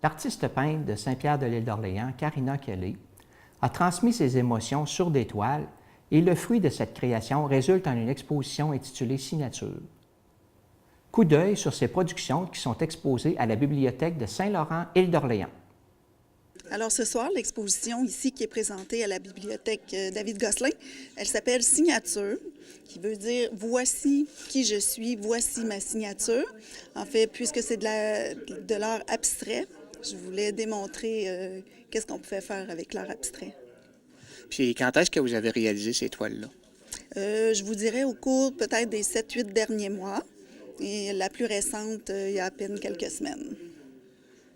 L'artiste peintre de Saint-Pierre de l'Île d'Orléans, Karina Kelly, a transmis ses émotions sur des toiles et le fruit de cette création résulte en une exposition intitulée Signature. Coup d'œil sur ses productions qui sont exposées à la bibliothèque de Saint-Laurent-Île d'Orléans. Alors ce soir, l'exposition ici qui est présentée à la bibliothèque David Gosselin, elle s'appelle Signature, qui veut dire « Voici qui je suis, voici ma signature ». En fait, puisque c'est de l'art abstrait, je voulais démontrer qu'est-ce qu'on pouvait faire avec l'art abstrait. Puis quand est-ce que vous avez réalisé ces toiles-là? Je vous dirais au cours peut-être des 7-8 derniers mois, et la plus récente, il y a à peine quelques semaines.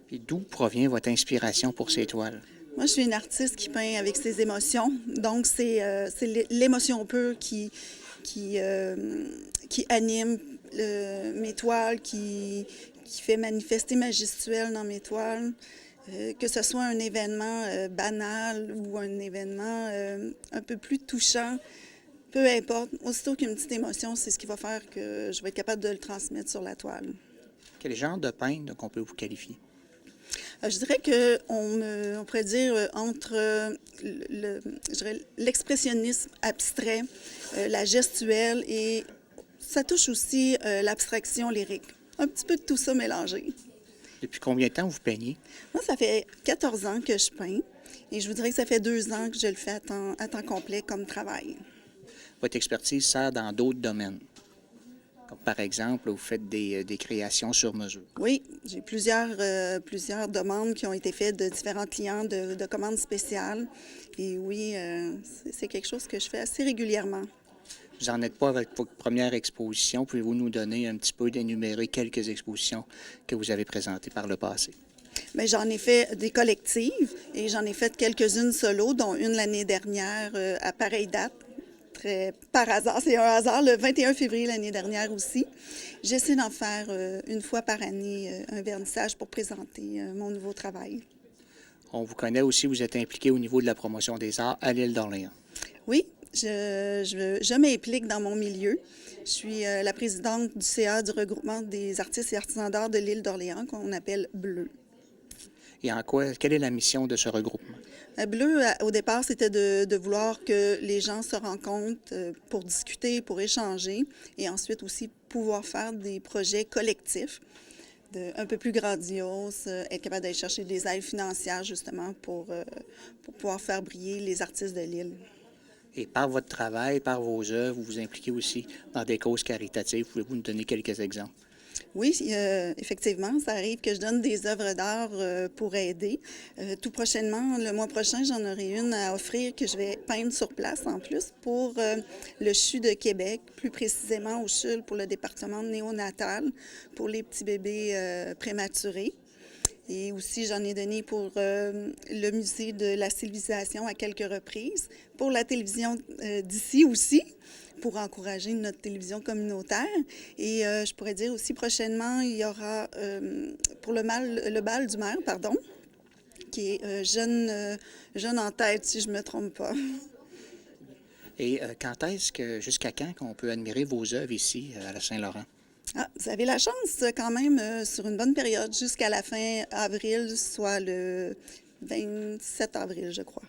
Puis d'où provient votre inspiration pour ces toiles? Moi, je suis une artiste qui peint avec ses émotions. Donc, c'est l'émotion pure qui anime mes toiles, qui fait manifester ma gestuelle dans mes toiles. Que ce soit un événement banal ou un événement un peu plus touchant, peu importe. Aussitôt qu'une petite émotion, c'est ce qui va faire que je vais être capable de le transmettre sur la toile. Quel genre de peintre qu'on peut vous qualifier? Je dirais qu'on pourrait dire entre l'expressionnisme abstrait, la gestuelle et ça touche aussi l'abstraction lyrique. Un petit peu de tout ça mélangé. Depuis combien de temps vous peignez? Moi, ça fait 14 ans que je peins et je vous dirais que ça fait 2 ans que je le fais à temps complet comme travail. Votre expertise sert dans d'autres domaines? Comme par exemple, vous faites des créations sur mesure. Oui, j'ai plusieurs demandes qui ont été faites de différents clients de commandes spéciales. Et oui, c'est quelque chose que je fais assez régulièrement. Vous n'en êtes pas avec votre première exposition. Pouvez-vous nous donner un petit peu d'énumérer quelques expositions que vous avez présentées par le passé? Bien, j'en ai fait des collectives et j'en ai fait quelques-unes solo, dont une l'année dernière à pareille date. Par hasard, c'est un hasard, le 21 février l'année dernière aussi. J'essaie d'en faire une fois par année un vernissage pour présenter mon nouveau travail. On vous connaît aussi, vous êtes impliqué au niveau de la promotion des arts à l'île d'Orléans. Oui, je m'implique dans mon milieu. Je suis la présidente du CA du regroupement des artistes et artisans d'art de l'île d'Orléans, qu'on appelle Bleu. Et quelle est la mission de ce regroupement? Bleu, au départ, c'était de vouloir que les gens se rencontrent pour discuter, pour échanger, et ensuite aussi pouvoir faire des projets collectifs un peu plus grandioses, être capable d'aller chercher des aides financières, justement, pour pouvoir faire briller les artistes de l'île. Et par votre travail, par vos œuvres, vous vous impliquez aussi dans des causes caritatives. Pouvez-vous nous donner quelques exemples? Oui, effectivement, ça arrive que je donne des œuvres d'art pour aider. Tout prochainement, le mois prochain, j'en aurai une à offrir que je vais peindre sur place en plus pour le CHU de Québec, plus précisément au CHUL pour le département néonatal, pour les petits bébés prématurés. Et aussi, j'en ai donné pour le musée de la civilisation à quelques reprises, pour la télévision d'ici aussi, pour encourager notre télévision communautaire. Et je pourrais dire aussi prochainement, il y aura pour le bal du maire, pardon, qui est jeune en tête, si je ne me trompe pas. Et jusqu'à quand qu'on peut admirer vos œuvres ici à la Saint-Laurent? Ah, vous avez la chance quand même sur une bonne période jusqu'à la fin avril, soit le 27 avril, je crois.